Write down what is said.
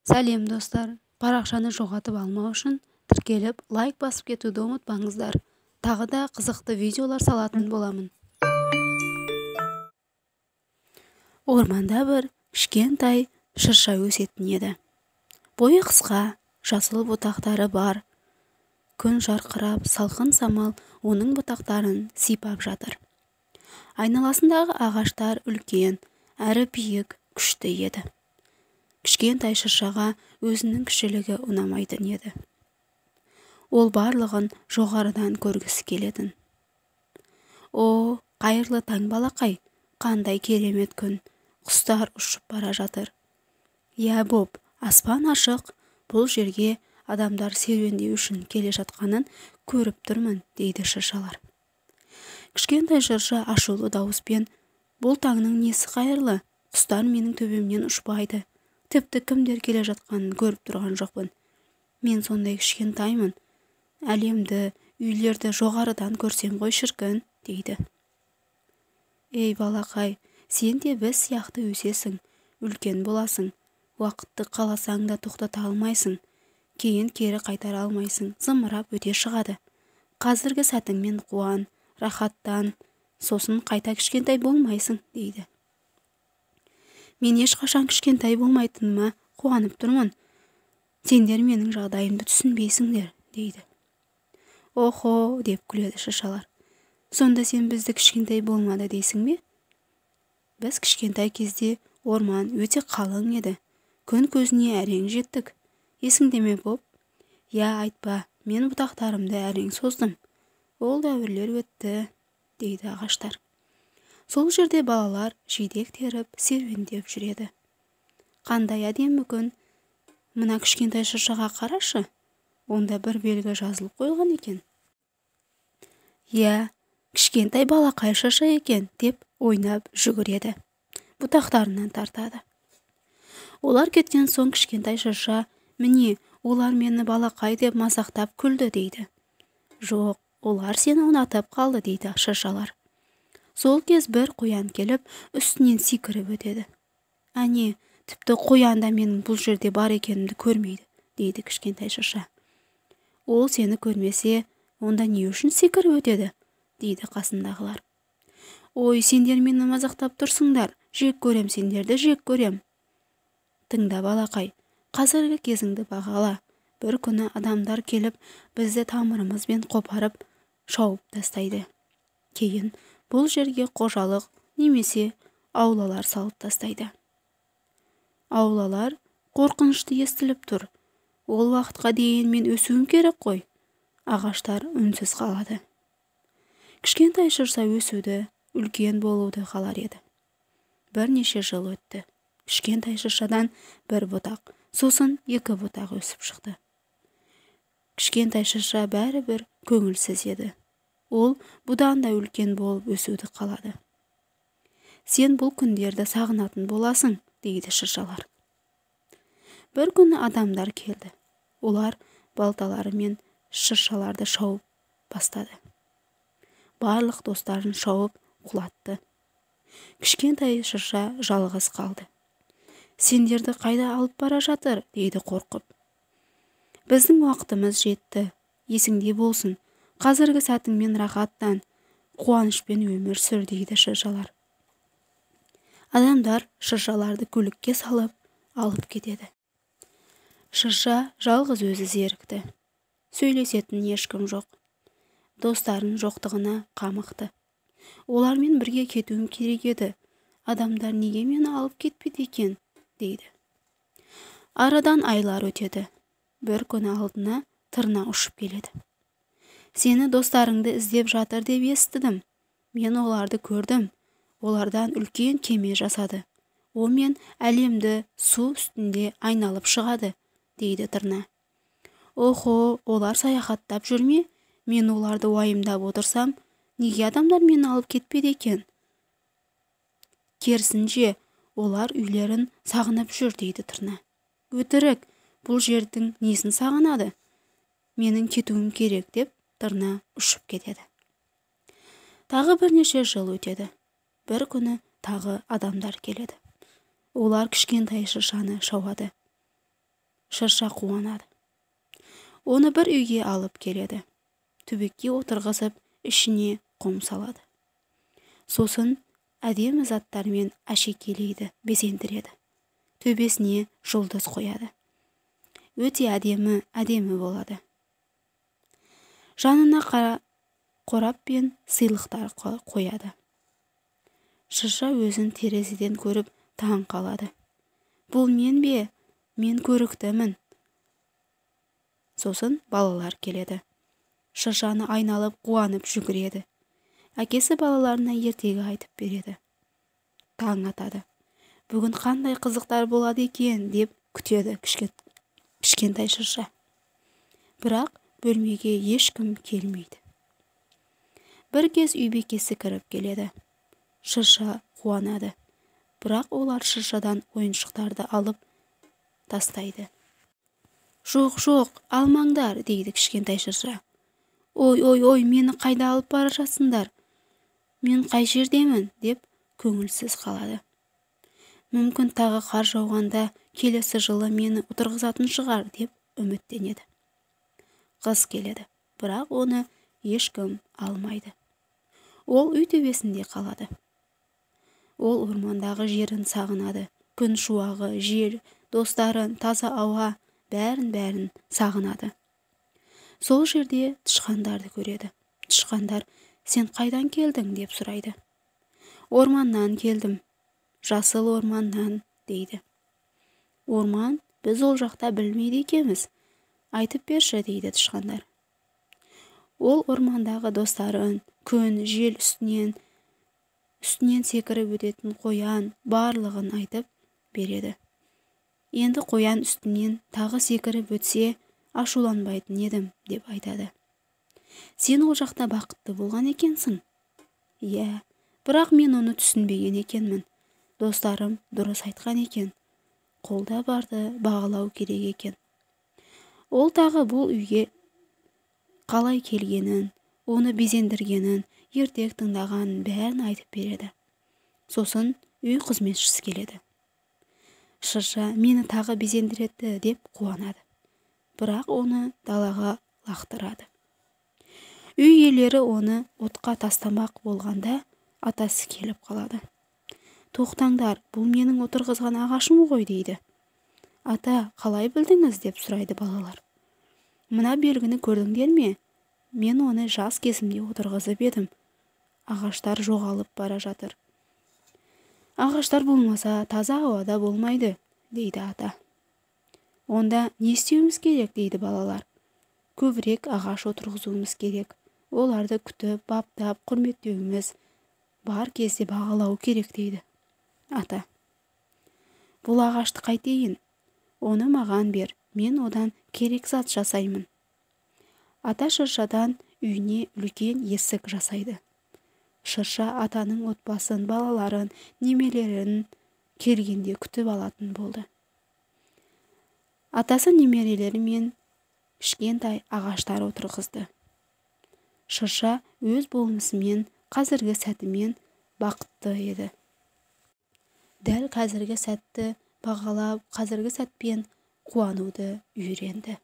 Сәлем достар, парақшаны жоғалтып алмау үшін тіркеліп, лайк басып кетуді ұмытпаңыздар. Тағы да қызықты видеолар салатын боламын. Орманда бір кішкентай шырша өсетін еді. Бойы қысқа, жасыл бұтақтары бар. Күн жарқырап, салқын самал оның бұтақтарын сипап жатыр. Айналасындағы ағаштар үлкен, әрі биік, күшті еді. Кішкентай шыршаға өзінің кішілігі ұнамайтын еді. Ол барлығын жоғарыдан көргісі келетін. О, қайырлы таң балақай, қандай керемет күн, құстар ұшып бара жатыр. Я Боб, аспан ашық, бұл жерге адамдар серуендеу үшін келе жатқанын көріп тұрмын, дейді шыршалар. Кішкентай шырша ашулы дауыспен, бұл таңның несі қайырлы, құстар менің төбемнен ұшпайды. Тіпті кімдер келе жатқанын көріп тұрған жоқпын. Мен сондай кішкентаймын. Әлемді, үйлерді жоғарыдан көрсем ғой шіркін, дейді. Ей балақай, сен де біз сияқты өсесің, үлкен боласың. Уақытты қаласаң да тоқтата алмайсың. Кейін кері қайтара алмайсың, зымырап өте шығады. Қазіргі сәтіңмен қуан, рахаттан, сосын қайта кішкентай болмайсың, дейді. Мен ешқашан кішкентай болмайтыныма қуанып тұрмын. Сендер менің жағдайымды түсінбейсіңдер, дейді. Охо, деп күледі шыршалар. Сонда сен бізді кішкентай болмады дейсің бе? Біз кішкентай кезде орман өте қалың еді. Күн көзіне әрең жеттік. Есіңде ме Боб? Я, айтпа, мен бұтақтарымды әрең создым. Ол дәуірлер өтті, дейді ағаштар. Сол жерде балалар жидек теріп, серуендеп жүреді. Қандай әдемі күн. Мына кішкентай шыршаға қарашы. Онда бір белгі жазылып қойған екен. Я, кішкентай балақай шырша екен, деп ойнап жүгіреді. Бұтақтарынан тартады. Олар кеткен соң кішкентай шырша, міне, олар мені балақай деп мазақтап күлді, дейді. Жоқ, олар сені ұнатып қалды, дейді шыршалар. Сол кез бір қоян келіп, үстінен секіріп өтеді. Әне, тіпті қоян да менің бұл жерде бар екенімді көрмейді, дейді кішкентай шырша. Ол сені көрмесе, онда не үшін секіріп өтеді, дейді қасындағылар. Ой, сендер мені мазақтап тұрсыңдар, жек көрем сендерді, жек көрем. Тыңда балақай, қазіргі кезіңді бағала. Бір күні адамдар келіп, бізді тамырымызбен қопарып, шауып тастайды. Кейін бұл жерге қожалық немесе аулалар салып тастайды. Аулалар қорқынышты естіліп тұр. Ол уақытқа дейін мен өсуім керек қой. Ағаштар үнсіз қалады. Кішкентай шырша өсуді, үлкен болуды қалар еді. Бірнеше жыл өтті. Кішкентай шыршадан бір бұтақ, сосын 2 бұтақ өсіп шықты. Кішкентай шырша бәрібір көңілсіз еді. Ол бұдан да үлкен болып өсуді қалады. Сен бұл күндерді сағынатын боласың, дейді шыршалар. Бір күні адамдар келді. Олар балталарымен шыршаларды шауып бастады. Барлық достарын шауып құлатты. Кішкентай шырша жалғыз қалды. Сендерді қайда алып бара жатыр, дейді қорқып. Біздің уақытымыз жетті. Есіңде болсын. Қазіргі сәтіңмен рахаттан, қуанышпен өмір сүр, дейді шыршалар. Адамдар шыршаларды көлікке салып, алып кетеді. Шырша жалғыз өзі зерікті. Сөйлесетін ешкім жоқ. Достарын жоқтығына қамықты. Олармен бірге кетуім керек еді. Адамдар неге мені алып кетпеді екен, дейді. Арадан айлар өтеді. Бір күні алдына тырна ұшып келеді. Сені достарыңды іздеп жатыр деп естідім. Мен оларды көрдім. Олардан үлкен кеме жасады. Омен әлемді су үстінде айналып шығады, дейді тырна. Охо, олар саяхаттап жүрме? Мен оларды уайымдап отырсам, неге адамдар мені алып кетпеді екен? Керісінше, олар үйлерін сағынып жүр, дейді тырна. Өтірік, бұл жердің несін сағынады? Менің кетуім керек, деп тырна ұшып кетеді. Тағы бірнеше жыл өтеді. Бір күні тағы адамдар келеді. Олар кішкентай шыршаны шауады. Шырша қуанады. Оны бір үйге алып келеді. Төбекке отырғызып, ішіне құм салады. Сосын әдемі заттармен әшекейлейді, безендіреді. Төбесіне жұлдыз қояды. Өте әдемі болады. Жанына қорап пен сыйлықтар қояды. Шырша өзін терезеден көріп таң қалады. Бұл мен бе? Мен көріктімін. Сосын балалар келеді. Шыршаны айналып қуанып жүгіреді. Әкесі балаларына ертегі айтып береді. Таң атады. Бүгін қандай қызықтар болады екен деп күтеді кішкентай шырша. Бірақ бөлмеге ешкім келмейді. Бір кез үйбекесі кіріп келеді. Шырша қуанады. Бірақ олар шыршадан ойыншықтарды алып тастайды. Жоқ, алмаңдар, дейді кішкентай шырша. Ой, мені қайда алып бара жатсыңдар? Мен қай жердемін, деп көңілсіз қалады. Мүмкін тағы қар жауғанда келесі жылы мені отырғызатын шығар, деп үміттенеді. Қыз келеді, бірақ оны ешкім алмайды. Ол үй төбесінде қалады. Ол ормандағы жерін сағынады. Күн шуағы, жел, достарын, таза ауа, бәрін сағынады. Сол жерде тышқандарды көреді. Тышқандар, сен қайдан келдің, деп сұрайды. Орманнан келдім, жасыл орманнан, дейді. Орман, біз ол жақта білмейді екенбіз. Айтып берші, дейді тышқандар. Ол ормандағы достарын, күн, жел үстінен секіріп өтетін қоян, барлығын айтып береді. Енді қоян үстінен тағы секіріп өтсе, ашуланбайтын едім, деп айтады. Сен ол жақта бақытты болған екенсің? Иә, бірақ мен оны түсінбеген екенмін. Достарым дұрыс айтқан екен. Қолда барды бағалау керек екен. Ол тағы бұл үйге қалай келгенін, оны безендіргенін, ертек тыңдағанын бәрін айтып береді. Сосын үй қызметшісі келеді. Шырша мені тағы безендіреді деп қуанады. Бірақ оны далаға лақтырады. Үй иелері оны отқа тастамақ болғанда атасы келіп қалады. Тоқтаңдар, бұл менің отырғызған ағашым ғой, дейді. Ата, қалай білдіңіз, деп сұрайды балалар. Мына белгіні көрдіңдер ме? Мен оны жас кезімде отырғызып едім. Ағаштар жоғалып бара жатыр. Ағаштар болмаса таза ауада болмайды, дейді ата. Онда не істеуіміз керек, дейді балалар. Көбірек ағаш отырғызуымыз керек. Оларды күтіп, баптап, құрметтеуіміз, бар кезде бағалау керек, дейді ата. Бұл ағашты қайтейін? Оны маған бер, мен одан керек зат жасаймын. Ата шыршадан үйіне үлкен есік жасайды. Шырша атаның отбасын, балаларын, немерелерін келгенде күтіп алатын болды. Атасы немерелері мен кішкентай ағаштар отырғызды. Шырша өз болмысымен, қазіргі сәтімен бақытты еді. Дәл қазіргі сәтті бағалап, қазіргі сәтпен қуануды үйренді.